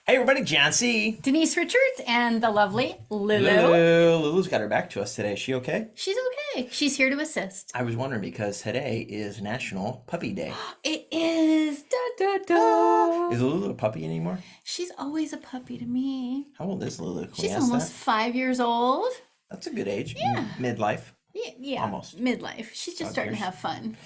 Hey everybody, John C. Denise Richards and the lovely Lulu. Lulu's got her back to us today. Is she okay? She's okay. She's here to assist. I was wondering because today is National Puppy Day. It is. Da, da, Is da. Lulu a puppy anymore? She's always a puppy to me. How old is Lulu? Can we She's ask almost that? 5 years old. That's a good age. Yeah. Midlife. Yeah. Almost. Midlife. She's just 5 starting to years. have fun.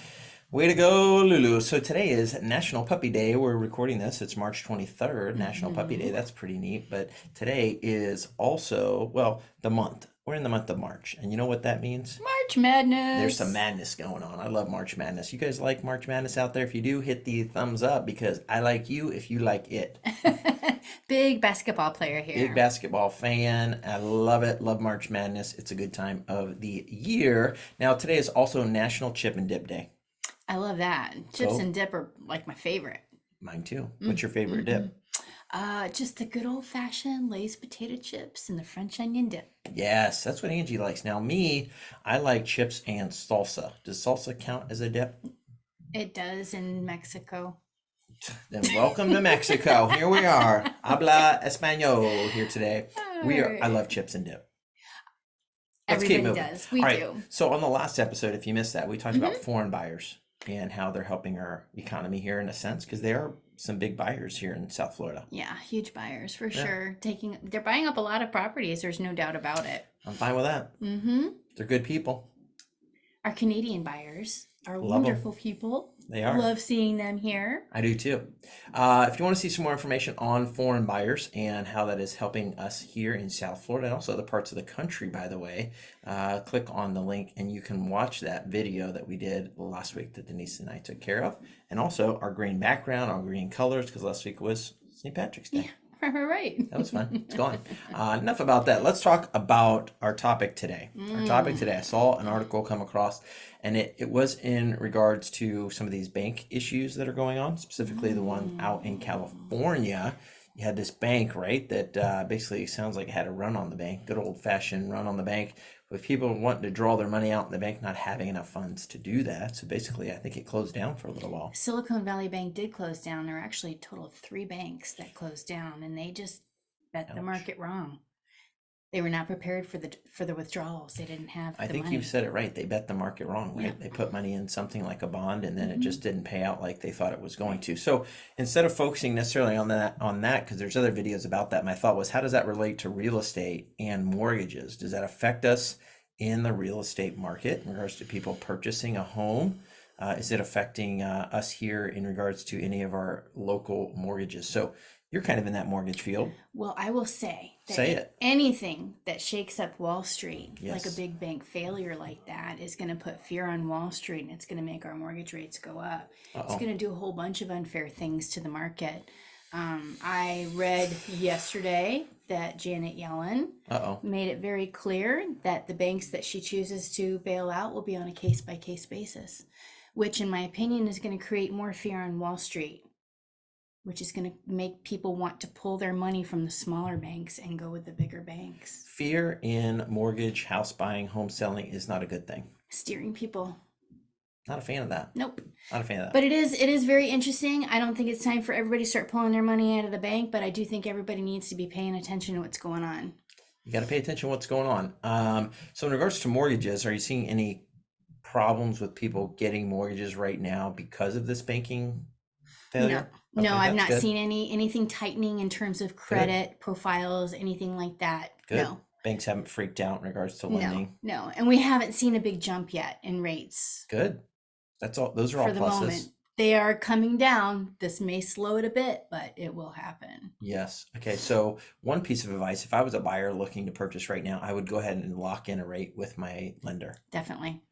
Way to go, Lulu. So today is National Puppy Day. We're recording this. It's March 23rd, National Puppy Day. That's pretty neat. But today is also, well, the month. We're in the month of March. And you know what that means? March Madness. There's some madness going on. I love March Madness. You guys like March Madness out there? If you do, hit the thumbs up because I like you if you like it. Big basketball player here. Big basketball fan. I love it. Love March Madness. It's a good time of the year. Now, today is also National Chip and Dip Day. I love that. Chips So, and dip are like my favorite. mine too. What's your favorite dip? Just the good old fashioned Lay's potato chips and the French onion dip. Yes, that's what Angie likes. Now, me, I like chips and salsa. Does salsa count as a dip? It does in Mexico. Then welcome to Mexico. Here we are. Habla español here today. All I right. love chips and dip. Let's keep Everybody moving. does. We All right. do. So on the last episode, if you missed that, we talked about Hmm. foreign buyers and how they're helping our economy here in a sense, because there are some big buyers here in South Florida. Yeah, huge buyers for Yeah, sure. They're buying up a lot of properties. There's no doubt about it. I'm fine with that. Hmm. They're good people. Our Canadian buyers are Love them. wonderful people. They are. Love seeing them here. I do too. If you want to see some more information on foreign buyers and how that is helping us here in South Florida and also other parts of the country, by the way, click on the link and you can watch that video that we did last week that Denise and I took care of. And also our green background, our green colors, because last week was St. Patrick's Day. Right. That was fun. It's gone. Enough about that. Let's talk about our topic today. Our topic today, I saw an article come across, and it was in regards to some of these bank issues that are going on, specifically the one out in California. You had this bank, right, that basically sounds like it had a run on the bank, good old-fashioned run on the bank, with people wanting to draw their money out in the bank not having enough funds to do that. So basically, I think it closed down for a little while. Silicon Valley Bank did close down. There were actually a total of 3 banks that closed down, and they just bet the Ouch. market wrong. They were not prepared for the withdrawals. They didn't have I the think you money. said it right. They bet the market wrong, Yeah. right? They put money in something like a bond and then it Hmm. just didn't pay out like they thought it was going to. So instead of focusing necessarily on that, because there's other videos about that, my thought was how does that relate to real estate and mortgages? Does that affect us in the real estate market in regards to people purchasing a home? Is it affecting us here in regards to any of our local mortgages? So you're kind of in that mortgage field. Well, I will say that Say it. anything that shakes up Wall Street, like a Yes. big bank failure like that, is going to put fear on Wall Street and it's going to make our mortgage rates go up. It's Uh-oh. going to do a whole bunch of unfair things to the market. I read yesterday that Janet Yellen Uh-oh. made it very clear that the banks that she chooses to bail out will be on a case by case basis, which, in my opinion, is going to create more fear on Wall Street, which is going to make people want to pull their money from the smaller banks and go with the bigger banks. Fear in mortgage, house buying, home selling is not a good thing. Steering people. Not a fan of that. Nope. Not a fan of that. But it is very interesting. I don't think it's time for everybody to start pulling their money out of the bank, but I do think everybody needs to be paying attention to what's going on. You got to pay attention to what's going on. So in regards to mortgages, are you seeing any problems with people getting mortgages right now because of this banking No, failure? no, Okay, I've that's not good. seen anything tightening in terms of Good. credit profiles, anything like that. Good. No, Banks haven't freaked out in regards to no, lending. no. And we haven't seen a big jump yet in rates Good. That's all. Those are all for the pluses. moment. They are coming down. This may slow it a bit, but it will happen. Yes. Okay. So one piece of advice, if I was a buyer looking to purchase right now, I would go ahead and lock in a rate with my lender. Definitely.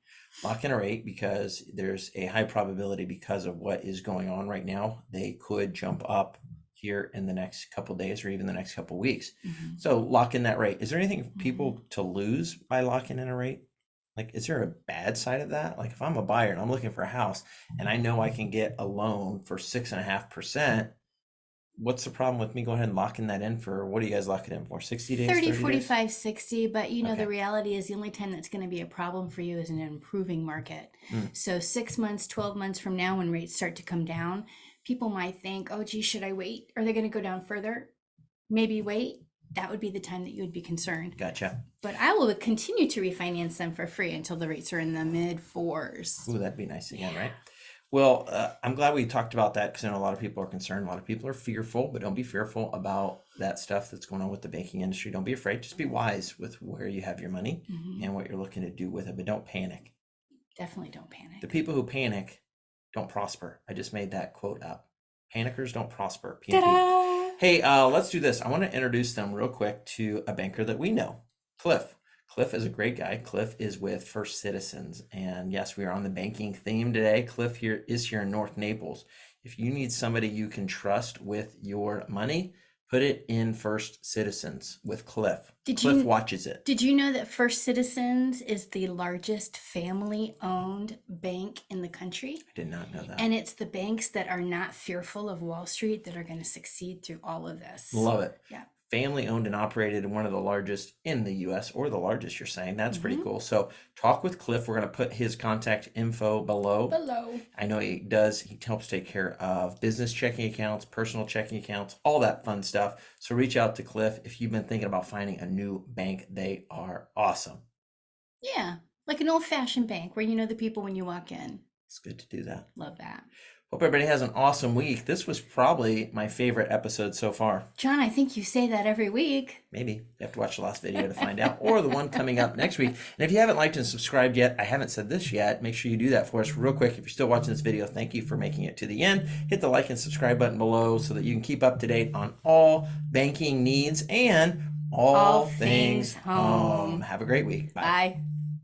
Lock in a rate because there's a high probability because of what is going on right now. They could jump up here in the next couple days or even the next couple weeks. Hmm. So lock in that rate. Is there anything for people to lose by locking in a rate? Like, is there a bad side of that? Like, if I'm a buyer and I'm looking for a house and I know I can get a loan for 6.5%, what's the problem with me going ahead and locking that in for, what do you guys lock it in for? 60 days, 30, 30 days? 45, 60. But Okay. the reality is the only time that's going to be a problem for you is in an improving market. So 6 months, 12 months from now, when rates start to come down, people might think, oh, gee, should I wait? Are they going to go down further? maybe wait, that would be the time that you would be concerned. Gotcha. But I will continue to refinance them for free until the rates are in the mid fours. Ooh, that'd be nice again, right? Well, I'm glad we talked about that because I know a lot of people are concerned. A lot of people are fearful, but don't be fearful about that stuff that's going on with the banking industry. Don't be afraid. Just be wise with where you have your money and what you're looking to do with it, but don't panic. Definitely don't panic. The people who panic don't prosper. I just made that quote up. Panickers don't prosper. PNP. Ta-da! Hey, let's do this. I want to introduce them real quick to a banker that we know, Cliff. Cliff is a great guy. Cliff is with First Citizens. And yes, we are on the banking theme today. Cliff here in North Naples. If you need somebody you can trust with your money, put it in First Citizens with Cliff. Cliff watches it. Did you know that First Citizens is the largest family-owned bank in the country? I did not know that. And it's the banks that are not fearful of Wall Street that are going to succeed through all of this. Love it. Yeah. Family owned and operated, and one of the largest in the US, or the largest, you're saying. That's pretty cool. So talk with Cliff. We're going to put his contact info below. I know he does. He helps take care of business checking accounts, personal checking accounts, all that fun stuff. So reach out to Cliff if you've been thinking about finding a new bank. They are awesome. Yeah, like an old-fashioned bank where you know the people when you walk in. It's good to do that. Love that. Hope everybody has an awesome week. This was probably my favorite episode so far. John, I think you say that every week. Maybe. You have to watch the last video to find out, or the one coming up next week. And if you haven't liked and subscribed yet, I haven't said this yet, make sure you do that for us real quick. If you're still watching this video, thank you for making it to the end. Hit the like and subscribe button below so that you can keep up to date on all banking needs and all things home. Have a great week. Bye. Bye.